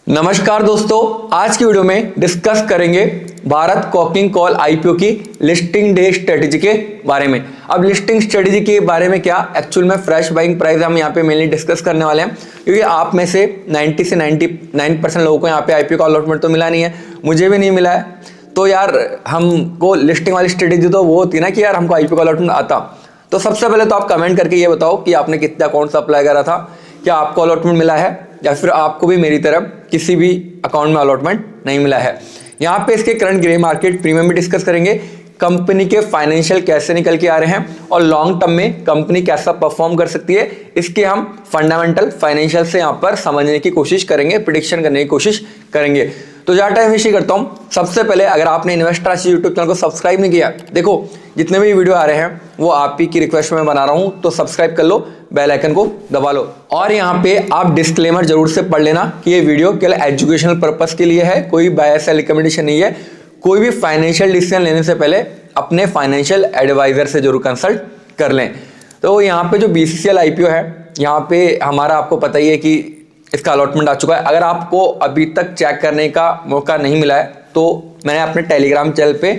नमस्कार दोस्तों, आज की वीडियो में डिस्कस करेंगे भारत कोकिंग कोल आईपीओ की लिस्टिंग डे स्ट्रेटेजी के बारे में। अब लिस्टिंग स्ट्रेटेजी के बारे में क्या एक्चुअल में फ्रेश बाइंग प्राइस हम यहाँ पे मेनली डिस्कस करने वाले हैं, क्योंकि आप में से 90 से 99% लोगों को यहाँ पे आईपीओ का अलॉटमेंट तो मिला नहीं है, मुझे भी नहीं मिला है। तो यार हमको लिस्टिंग वाली स्ट्रेटेजी तो वो होती है ना कि यार हमको आईपीओ का अलॉटमेंट आता। तो सबसे पहले तो आप कमेंट करके ये बताओ कि आपने कितना अकाउंट से अप्लाई करा था, क्या आपको अलॉटमेंट मिला है या फिर आपको भी मेरी तरह किसी भी अकाउंट में अलॉटमेंट नहीं मिला है। यहाँ पे इसके करंट ग्रे मार्केट प्रीमियम भी डिस्कस करेंगे, कंपनी के फाइनेंशियल कैसे निकल के आ रहे हैं और लॉन्ग टर्म में कंपनी कैसा परफॉर्म कर सकती है, इसके हम फंडामेंटल फाइनेंशियल से यहाँ पर समझने की कोशिश करेंगे, प्रिडिक्शन करने की कोशिश करेंगे। तो ज़्यादा टाइम वेस्ट करता हूँ। सबसे पहले अगर आपने इन्वेस्टर राशि यूट्यूब चैनल को सब्सक्राइब नहीं किया, देखो जितने भी वीडियो आ रहे हैं वो आप ही की रिक्वेस्ट में बना रहा हूँ, तो सब्सक्राइब कर लो, बेल आइकन को दबा लो। और यहाँ पे आप डिस्क्लेमर जरूर से पढ़ लेना कि ये वीडियो केवल एजुकेशनल पर्पस के लिए है, कोई बाय सेल रिकमेंडेशन नहीं है। कोई भी फाइनेंशियल डिसीजन लेने से पहले अपने फाइनेंशियल एडवाइजर से जरूर कंसल्ट कर लें। तो यहाँ पे जो बीसीसीएल आईपीओ है, यहाँ पे हमारा आपको पता ही है कि इसका अलॉटमेंट आ चुका है। अगर आपको अभी तक चेक करने का मौका नहीं मिला है तो मैंने अपने टेलीग्राम चैनल पे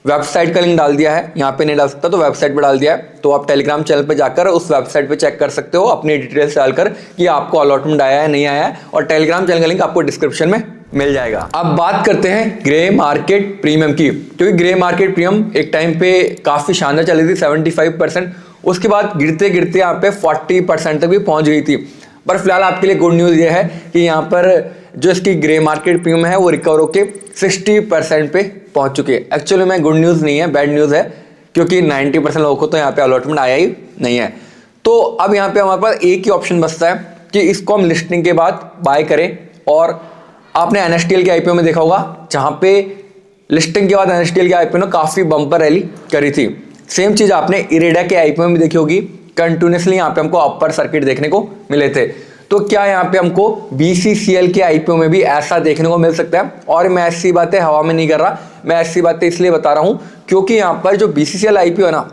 वेबसाइट का लिंक डाल दिया है, यहाँ पे नहीं डाल सकता तो वेबसाइट पे डाल दिया है। तो आप टेलीग्राम चैनल पे जाकर उस वेबसाइट पे चेक कर सकते हो अपनी डिटेल्स डालकर कि आपको अलॉटमेंट आया है नहीं आया है, और टेलीग्राम चैनल का लिंक आपको डिस्क्रिप्शन में मिल जाएगा। अब बात करते हैं ग्रे मार्केट प्रीमियम की, क्योंकि ग्रे मार्केट प्रीमियम एक टाइम पे काफी शानदार चली थी 75%, उसके बाद गिरते गिरते यहाँ पे 40% तक भी पहुंच गई थी। पर फिलहाल आपके लिए गुड न्यूज़ ये है कि यहाँ पर जो इसकी ग्रे मार्केट प्रीमियम है वो रिकवर होके 60% पे पहुंच चुकी है। एक्चुअली में गुड न्यूज़ नहीं है, बैड न्यूज़ है, क्योंकि 90% लोगों को तो यहाँ पे अलॉटमेंट आया ही नहीं है। तो अब यहाँ पे हमारे पास एक ही ऑप्शन बचता है कि इसको हम लिस्टिंग के बाद बाय करें। और आपने एनएसटीएल के आईपीओ में देखा होगा, जहाँ पे लिस्टिंग के बाद एनएसटीएल के आईपीओ ने काफ़ी बम्पर रैली करी थी। सेम चीज़ आपने इरेडा के आईपीओ में भी देखी होगी, कंटिन्यूसली यहाँ पे हमको अपर सर्किट देखने को मिले थे। तो क्या यहाँ पे हमको बीसीसीएल के आईपीओ में भी ऐसा देखने को मिल सकता है? और मैं ऐसी बातें हवा में नहीं कर रहा, मैं ऐसी बातें इसलिए बता रहा हूँ क्योंकि यहाँ पर जो बीसीसीएल आईपीओ है ना,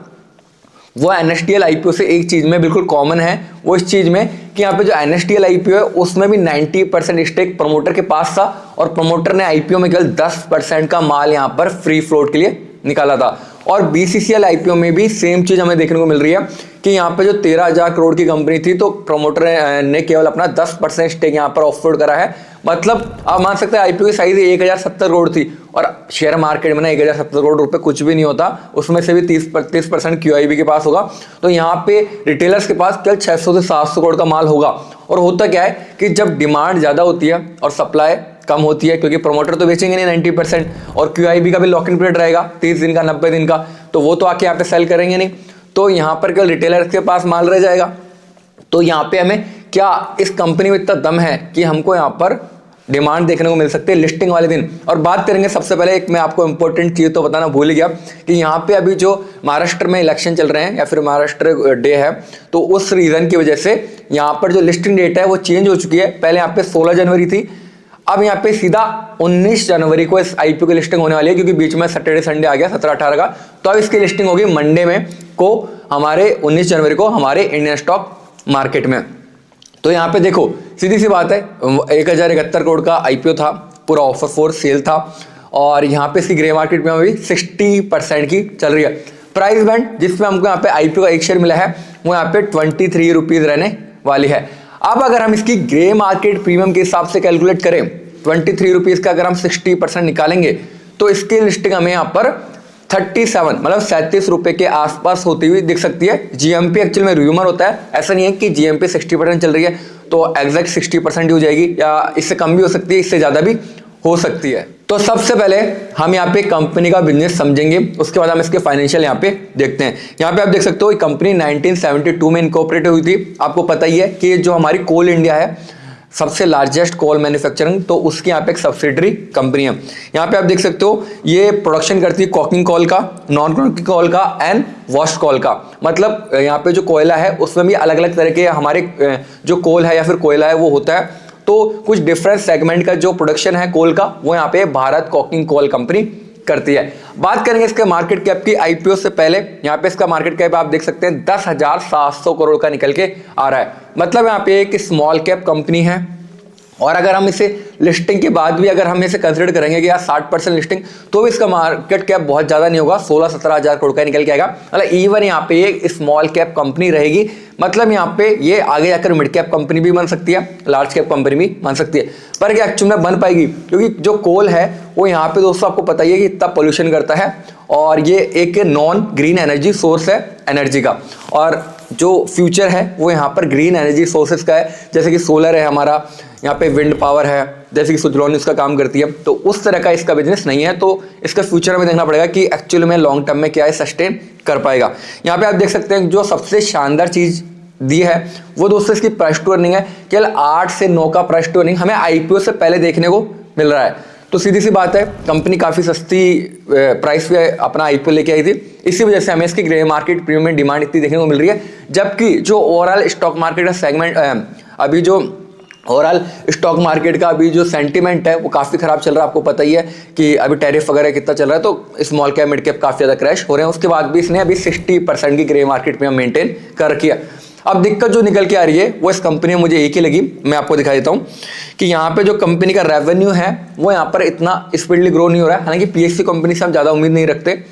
वो एनएसटीएल आईपीओ से एक चीज में बिल्कुल कॉमन है। वो इस चीज में कि यहाँ पे जो एनएसटीएल आईपीओ है उसमें भी 90% स्टेक प्रमोटर के पास था, और प्रमोटर ने आईपीओ में केवल 10% का माल यहाँ पर फ्री फ्लोट के लिए निकाला था। और बीसीसीएल आईपीओ में भी सेम चीज हमें देखने को मिल रही है कि यहाँ पे जो 13,000 करोड़ की कंपनी थी, तो प्रमोटर ने केवल अपना 10% स्टेक यहाँ पर ऑफलोड करा है। मतलब आप मान सकते हैं आईपीओ की साइज 1070 करोड़ थी, और शेयर मार्केट में ना 1070 करोड़ रुपए कुछ भी नहीं होता, उसमें से भी 30% क्यूआईबी के पास होगा। तो यहाँ पे रिटेलर्स के पास केवल 600 से 700 करोड़ का माल होगा। और होता क्या है कि जब डिमांड ज्यादा होती है और सप्लाई कम होती है, क्योंकि प्रमोटर तो बेचेंगे नहीं 90%, और क्यूआईबी का भी लॉक इन पीरियड रहेगा 30 दिन का 90 दिन का, तो वो तो आके यहाँ पे सेल करेंगे नहीं, तो यहाँ पर केवल रिटेलर्स के पास माल रह जाएगा। तो यहाँ पे हमें क्या इस कंपनी में इतना दम है कि हमको यहाँ पर डिमांड देखने को मिल सकती है लिस्टिंग वाले दिन। और बात करेंगे सबसे पहले, एक मैं आपको इंपॉर्टेंट चीज तो बताना भूल गया कि यहाँ पे अभी जो महाराष्ट्र में इलेक्शन चल रहे हैं या फिर महाराष्ट्र डे है, तो उस रीजन की वजह से यहाँ पर जो लिस्टिंग डेट है वो चेंज हो चुकी है। पहले यहाँ पे 16 जनवरी थी, अब यहाँ पे सीधा 19 जनवरी को इस आईपीओ की लिस्टिंग होने वाली है, क्योंकि बीच में सैटरडे संडे आ गया 17-18 का। तो अब इसकी लिस्टिंग होगी मंडे में को हमारे 19 जनवरी को हमारे इंडियन स्टॉक मार्केट में। तो यहाँ पे देखो सीधी सी बात है, 1071 करोड़ का आईपीओ था, पूरा ऑफर फोर सेल था, और यहाँ पे इसकी ग्रे मार्केट में अभी 60% की चल रही है। प्राइस बैंड जिसमें हमको यहाँ पे आईपीओ का एक शेयर मिला है वो यहाँ पे 23 रुपीज रहने वाली है। अब अगर हम इसकी ग्रे मार्केट प्रीमियम के हिसाब से कैलकुलेट करें, 23 रुपीज का अगर हम 60% निकालेंगे तो इसकी लिस्टिंग हमें यहाँ पर 37 मतलब 37 रुपए के आसपास होती हुई दिख सकती है। जीएमपी एक्चुअल में रूमर होता है, ऐसा नहीं है कि जीएमपी 60% चल रही है तो एग्जैक्ट 60% हो जाएगी, या इससे कम भी हो सकती है, इससे ज्यादा भी हो सकती है। तो सबसे पहले हम यहाँ पे कंपनी का बिजनेस समझेंगे, उसके बाद हम इसके फाइनेंशियल यहाँ पे देखते हैं। यहाँ पे आप देख सकते हो कंपनी 1972 में इनकॉर्पोरेट हुई थी। आपको पता ही है कि जो हमारी कोल इंडिया है, सबसे लार्जेस्ट कोल मैन्युफैक्चरिंग, तो उसकी यहाँ पे एक सब्सिडरी कंपनी है। यहाँ पे आप देख सकते हो ये प्रोडक्शन करती है कोकिंग कोल का, नॉन कोकिंग कोल का एंड वॉश कोल का। मतलब यहाँ पे जो कोयला है उसमें भी अलग अलग तरह के हमारे जो कोल है या फिर कोयला है वो होता है। तो कुछ डिफरेंट सेगमेंट का जो प्रोडक्शन है कोल का वो यहाँ पे भारत कोकिंग कोल कंपनी करती है। बात करेंगे इसके मार्केट कैप की आईपीओ से पहले, यहाँ पे इसका मार्केट कैप आप देख सकते हैं 10,700 करोड़ का निकल के आ रहा है। मतलब यहाँ पे एक स्मॉल कैप कंपनी है और अगर हम इसे लिस्टिंग के बाद भी अगर हम इसे कंसिडर करेंगे कि यार 60% लिस्टिंग, तो भी इसका मार्केट कैप बहुत ज़्यादा नहीं होगा, 16-17 हज़ार करोड़ का निकल के आएगा। मतलब इवन यहाँ पे ये स्मॉल कैप कंपनी रहेगी, मतलब यहाँ पे ये आगे जाकर मिड कैप कंपनी भी बन सकती है, लार्ज कैप कंपनी भी बन सकती है। पर क्या एक्चुअल में बन पाएगी? क्योंकि जो कोल है वो यहाँ पे दोस्तों आपको पता ही है कि इतना पोल्यूशन करता है, और ये एक नॉन ग्रीन एनर्जी सोर्स है एनर्जी का, और जो फ्यूचर है वो यहाँ पर ग्रीन एनर्जी सोर्सेज का है, जैसे कि सोलर है हमारा, यहाँ पे विंड पावर है, जैसे कि सुजलॉन इसका काम करती है। तो उस तरह का इसका बिजनेस नहीं है, तो इसका फ्यूचर में देखना पड़ेगा कि एक्चुअल में लॉन्ग टर्म में क्या है सस्टेन कर पाएगा। यहाँ पे आप देख सकते हैं जो सबसे शानदार चीज़ दी है वो दोस्तों इसकी प्राइस टू अर्निंग है। केवल 8 से 9 का प्राइस टू अर्निंग हमें आईपीओ से पहले देखने को मिल रहा है। तो सीधी सी बात है, कंपनी काफ़ी सस्ती प्राइस पे अपना आईपीओ लेके आई थी, इसी वजह से हमें इसकी ग्रे मार्केट प्रीमियम में डिमांड इतनी देखने को मिल रही है। जबकि जो ओवरऑल स्टॉक मार्केट का सेगमेंट अभी जो ओवरऑल स्टॉक मार्केट का अभी जो सेंटीमेंट है वो काफ़ी खराब चल रहा है। आपको पता ही है कि अभी टैरिफ वगैरह कितना चल रहा है, तो स्मॉल कैप मिड कैप काफ़ी ज़्यादा क्रैश हो रहे हैं। उसके बाद भी इसने अभी 60% की ग्रे मार्केट में मेंटेन कर रखी है। अब दिक्कत जो निकल के आ रही है वो इस कंपनी में मुझे एक ही लगी, मैं आपको दिखा देता हूँ कि यहाँ पे जो कंपनी का रेवेन्यू है वो यहाँ पर इतना स्पीडली ग्रो नहीं हो रहा है। हालांकि पीएससी कंपनी से हम ज़्यादा उम्मीद नहीं रखते,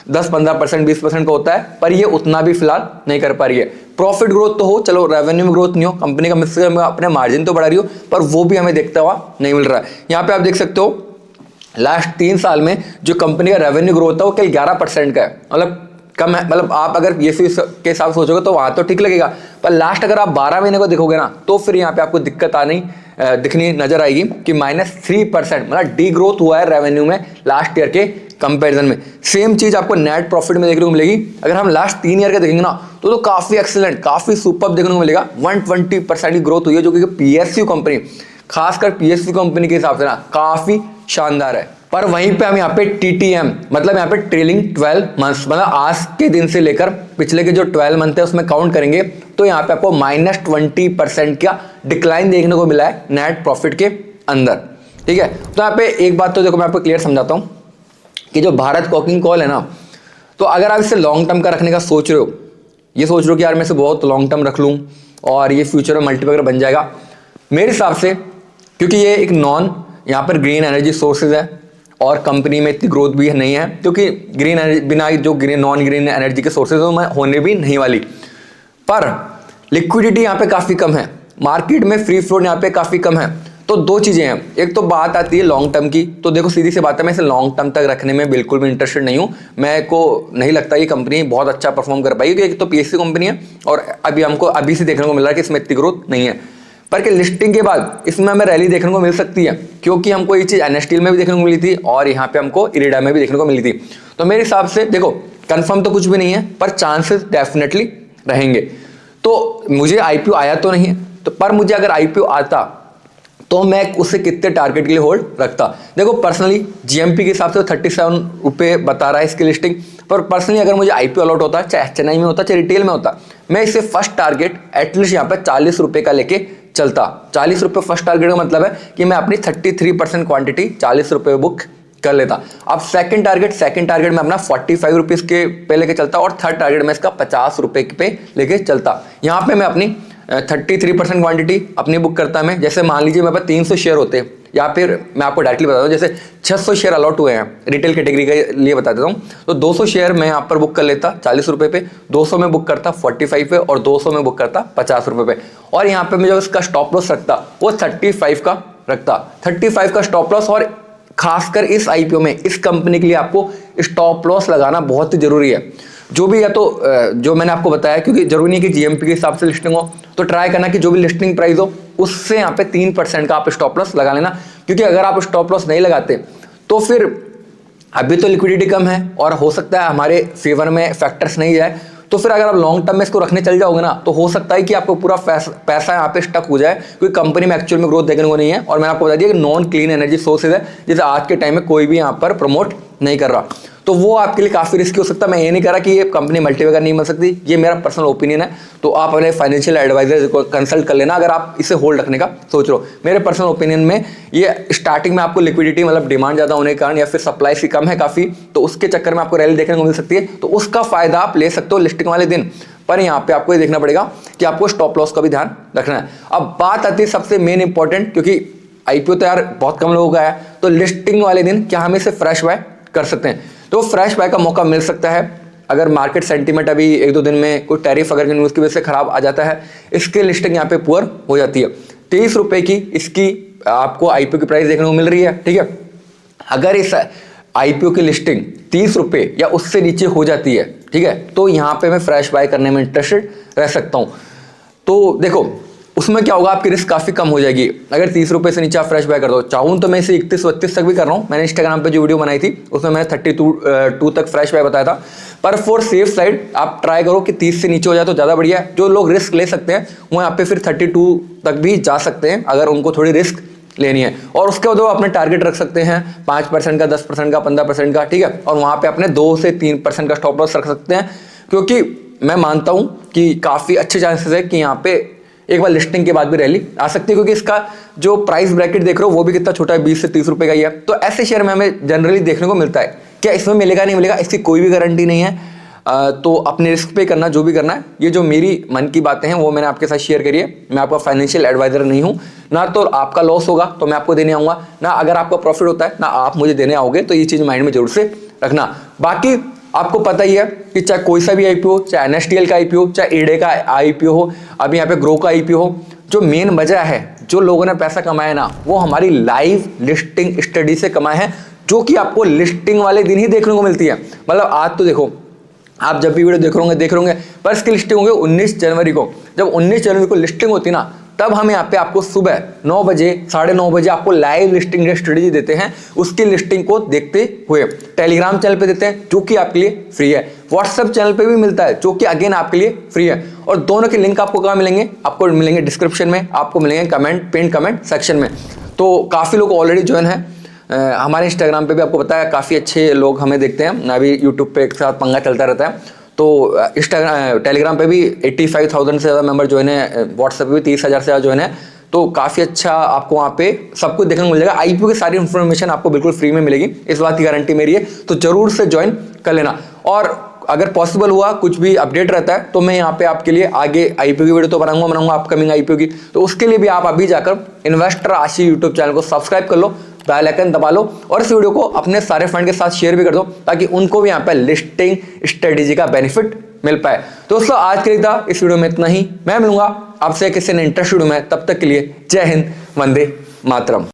10-15% 20% का होता है, पर ये उतना भी फिलहाल नहीं कर पा रही है। प्रॉफिट ग्रोथ तो हो, चलो रेवेन्यू में ग्रोथ नहीं हो, कंपनी का मिस अपने मार्जिन तो बढ़ा रही हो, पर वो भी हमें देखता हुआ नहीं मिल रहा है। यहाँ पे आप देख सकते हो लास्ट 3 साल में जो कंपनी का रेवेन्यू ग्रोथ है वो केवल 11% का है, मतलब कम है। मतलब आप अगर पीएसयू के हिसाब सोचोगे तो वहाँ तो ठीक लगेगा, पर लास्ट अगर आप 12 महीने को देखोगे ना तो फिर यहाँ पे आपको दिक्कत दिखनी नजर आएगी कि -3% मतलब डी ग्रोथ हुआ है रेवेन्यू में लास्ट ईयर के कंपैरिजन में। सेम चीज आपको नेट प्रॉफिट में देखने को मिलेगी। अगर हम लास्ट 3 ईयर का देखेंगे ना तो काफी एक्सीलेंट, काफी सुपर देखने को मिलेगा। 120% की ग्रोथ हुई है, जो कि पीएसयू कंपनी, खासकर पीएसयू कंपनी के हिसाब से ना काफी शानदार है। पर वहीं पे हम यहाँ पे टीटीएम मतलब यहाँ पे ट्रेलिंग 12 मंथ्स मतलब आज के दिन से लेकर पिछले के जो 12 मंथ है उसमें काउंट करेंगे तो यहाँ पे आपको -20% का डिक्लाइन देखने को मिला है नेट प्रॉफिट के अंदर। ठीक है, तो यहाँ पे एक बात तो देखो मैं आपको क्लियर समझाता हूँ कि जो भारत कोकिंग कॉल है ना, तो अगर आप इसे लॉन्ग टर्म का रखने का सोच रहे हो, ये सोच रहे हो कि यार मैं इसे बहुत लॉन्ग टर्म रख लूँ और ये फ्यूचर में मल्टीप्लायर बन जाएगा, मेरे हिसाब से क्योंकि ये एक नॉन यहाँ पर ग्रीन एनर्जी सोर्सेज है और कंपनी में इतनी ग्रोथ भी नहीं है, क्योंकि ग्रीन बिना जो नॉन ग्रीन एनर्जी के सोर्सेज होने भी नहीं वाली। पर लिक्विडिटी यहाँ पे काफ़ी कम है, मार्केट में फ्री फ्लोट यहाँ पे काफ़ी कम है। तो दो चीज़ें हैं, एक तो बात आती है लॉन्ग टर्म की, तो देखो सीधी सी बात है मैं इसे लॉन्ग टर्म तक रखने में बिल्कुल भी इंटरेस्टेड नहीं हूँ। मैं को नहीं लगता ये कंपनी बहुत अच्छा परफॉर्म कर पाएगी, क्योंकि एक तो पीएससी कंपनी है और अभी हमको अभी से देखने को मिल रहा है कि इसमें इतनी ग्रोथ नहीं है। पर कि लिस्टिंग के बाद इसमें हमें रैली देखने को मिल सकती है, क्योंकि हमको ये चीज़ एनएसटीएल में भी देखने को मिली थी और यहाँ पे हमको इरिडा में भी देखने को मिली थी। तो मेरे हिसाब से देखो कंफर्म तो कुछ भी नहीं है, पर चांसेस डेफिनेटली रहेंगे। तो मुझे आईपीओ आया तो नहीं है, तो पर मुझे अगर आईपीओ आता तो मैं उसे कितने टारगेट के लिए होल्ड रखता। देखो पर्सनली जीएमपी के हिसाब से 37 रुपये बता रहा है इसकी लिस्टिंग, पर पर्सनली अगर मुझे आईपीओ अलॉट होता, चाहे एचएनआई में होता, चाहे रिटेल में होता, मैं इसे फर्स्ट टारगेट एटलीस्ट यहाँ पर 40 रुपये का लेके चलता। 40 रुपये फर्स्ट टारगेट का मतलब है कि मैं अपनी 33% क्वांटिटी 40 रुपये बुक कर लेता। अब सेकंड टारगेट में अपना 45 रुपीज़ के पे लेके चलता और थर्ड टारगेट में इसका 50 रुपये पे लेके चलता। यहाँ पे मैं अपनी 33% क्वांटिटी अपनी बुक करता। मैं जैसे मान लीजिए मेरे पास 300 शेयर होते हैं, या फिर मैं आपको डायरेक्टली बता दूं जैसे 600 शेयर अलॉट हुए हैं रिटेल कैटेगरी के लिए बता देता हूँ, तो 200 शेयर मैं यहाँ पर बुक कर लेता 40 रुपये पे, 200 में बुक करता 45 पे और 200 में बुक करता 50 रुपये पे। और यहाँ पे मैं जब इसका स्टॉप लॉस रखता वो 35 का रखता, 35 का स्टॉप लॉस। और खासकर इस आईपीओ में इस कंपनी के लिए आपको स्टॉप लॉस लगाना बहुत ही जरूरी है। जो भी है तो जो मैंने आपको बताया, क्योंकि जरूरी नहीं कि जीएमपी के हिसाब से लिस्टिंग हो, तो ट्राई करना कि जो भी लिस्टिंग प्राइस हो उससे यहाँ पे 3% का आप स्टॉप लॉस लगा लेना। क्योंकि अगर आप स्टॉप लॉस नहीं लगाते तो फिर अभी तो लिक्विडिटी कम है और हो सकता है हमारे फेवर में फैक्टर्स नहीं जाए, तो फिर अगर आप लॉन्ग टर्म में इसको रखने चल जाओगे ना तो हो सकता है कि आपको पूरा पैसा यहाँ पे स्टक हो जाए, क्योंकि कंपनी में एक्चुअल में ग्रोथ देखने को नहीं है। और मैंने आपको बता दिया कि नॉन क्लीन एनर्जी सोर्सेज है, जिसे आज के टाइम में कोई भी यहाँ पर प्रमोट नहीं कर रहा, तो वो आपके लिए काफ़ी रिस्की हो सकता है। मैं ये नहीं कह रहा कि ये कंपनी मल्टीबैगर नहीं बन सकती, ये मेरा पर्सनल ओपिनियन है। तो आप अपने फाइनेंशियल एडवाइजर को कंसल्ट कर लेना अगर आप इसे होल्ड रखने का सोच रहे हो। मेरे पर्सनल ओपिनियन में ये स्टार्टिंग में आपको लिक्विडिटी मतलब डिमांड ज़्यादा होने के कारण या फिर सप्लाई सी कम है काफ़ी, तो उसके चक्कर में आपको रैली देखने को मिल सकती है, तो उसका फायदा आप ले सकते हो लिस्टिंग वाले दिन। पर यहाँ पे आपको ये देखना पड़ेगा कि आपको स्टॉप लॉस का भी ध्यान रखना है। अब बात आती है सबसे मेन इंपॉर्टेंट, क्योंकि आईपीओ तो यार बहुत कम लोगों का है, तो लिस्टिंग वाले दिन क्या हम इसे फ्रेश बाय कर सकते हैं? तो फ्रेश बाय का मौका मिल सकता है अगर मार्केट सेंटीमेंट अभी 1-2 दिन में कोई टैरिफ अगर न्यूज़ की वजह से खराब आ जाता है, इसकी लिस्टिंग यहाँ पे पुअर हो जाती है। 23 रुपये की इसकी आपको आईपीओ की प्राइस देखने को मिल रही है, ठीक है। अगर इस आईपीओ की लिस्टिंग 30 रुपये या उससे नीचे हो जाती है, ठीक है, तो यहाँ पे मैं फ्रेश बाय करने में इंटरेस्टेड रह सकता हूँ। तो देखो उसमें क्या होगा, आपकी रिस्क काफ़ी कम हो जाएगी अगर 30 रुपये से नीचे आप फ्रेश बाय कर दो। चाहूँ तो मैं इसे 31-32 तक भी कर रहा हूँ। मैंने इंस्टाग्राम पे जो वीडियो बनाई थी उसमें मैंने 32 तक फ्रेश बाय बताया था, पर फॉर सेफ साइड आप ट्राई करो कि 30 से नीचे हो जाए तो ज़्यादा बढ़िया है। जो लोग रिस्क ले सकते हैं वो यहाँ पे फिर 32 तक भी जा सकते हैं अगर उनको थोड़ी रिस्क लेनी है। और उसके बाद वो अपने टारगेट रख सकते हैं 5% का, 10% का, 15% का, ठीक है। और वहाँ पे अपने 2 से 3% का स्टॉप लॉस रख सकते हैं, क्योंकि मैं मानता हूँ कि काफ़ी अच्छे चांसेस है कि यहाँ पे एक बार लिस्टिंग के बाद भी रैली आ सकती है, क्योंकि इसका जो प्राइस ब्रैकेट देख रहे हो वो भी कितना छोटा है, 20 से 30 रुपए का ही है। तो ऐसे शेयर में हमें जनरली देखने को मिलता है। क्या इसमें मिलेगा नहीं मिलेगा इसकी कोई भी गारंटी नहीं है, तो अपने रिस्क पे करना जो भी करना है। ये जो मेरी मन की बातें हैं वो मैंने आपके साथ शेयर करी है। मैं आपका फाइनेंशियल एडवाइजर नहीं हूँ, ना तो आपका लॉस होगा तो मैं आपको देने आऊँगा, ना अगर आपका प्रॉफिट होता है ना आप मुझे देने आओगे। तो ये चीज़ माइंड में जरूर से रखना। बाकी आपको पता ही है कि चाहे कोई सा भी आईपीओ, चाहे एनएसटीएल का आईपीओ, चाहे ईडे का आईपीओ हो, अभी यहाँ पे ग्रो का आईपीओ हो, जो मेन वजह है जो लोगों ने पैसा कमाया ना, वो हमारी लाइव लिस्टिंग स्टडी से कमाए हैं, जो कि आपको लिस्टिंग वाले दिन ही देखने को मिलती है। मतलब आज तो देखो आप जब भी वीडियो देख रहे होंगे पर इसकी लिस्टिंग होगी 19 जनवरी को। जब 19 जनवरी को लिस्टिंग होती ना, तब हम यहाँ पे आपको सुबह 9 बजे 9:30 बजे आपको लाइव लिस्टिंग स्ट्रेटेजी देते हैं। उसकी लिस्टिंग को देखते हुए टेलीग्राम चैनल पे देते हैं जो कि आपके लिए फ्री है, व्हाट्सएप चैनल पे भी मिलता है जो कि अगेन आपके लिए फ्री है। और दोनों के लिंक आपको कहाँ मिलेंगे? आपको मिलेंगे डिस्क्रिप्शन में, आपको मिलेंगे पिन कमेंट सेक्शन में। तो काफ़ी लोग ऑलरेडी ज्वाइन है हमारे इंस्टाग्राम पे भी, आपको पता है काफ़ी अच्छे लोग हमें देखते हैं। अभी यूट्यूब पे एक साथ पंगा चलता रहता है, तो इंस्टाग्राम टेलीग्राम पे भी 85,000 से ज़्यादा मेंबर ज्वाइन है, व्हाट्सएप पे भी 30,000 से ज़्यादा ज्वाइन है। तो काफ़ी अच्छा आपको वहाँ पे सब कुछ देखने को मिल जाएगा। आईपीओ की सारी इन्फॉर्मेशन आपको बिल्कुल फ्री में मिलेगी, इस बात की गारंटी मेरी है। तो जरूर से ज्वाइन कर लेना। और अगर पॉसिबल हुआ कुछ भी अपडेट रहता है तो मैं यहाँ पे आपके लिए आगे आईपीओ की वीडियो तो बनाऊंगा अपकमिंग आईपीओ की। तो उसके लिए भी आप अभी जाकर इन्वेस्टर आशी यूट्यूब चैनल को सब्सक्राइब कर लो, बेल आइकन दबा लो और इस वीडियो को अपने सारे फ्रेंड के साथ शेयर भी कर दो, ताकि उनको भी यहाँ पे लिस्टिंग स्ट्रेटेजी का बेनिफिट मिल पाए। दोस्तों आज के लिए था इस वीडियो में इतना ही। मैं मिलूंगा आपसे किसी ने इंटरेस्ट वीडियो में, तब तक के लिए जय हिंद, वंदे मातरम।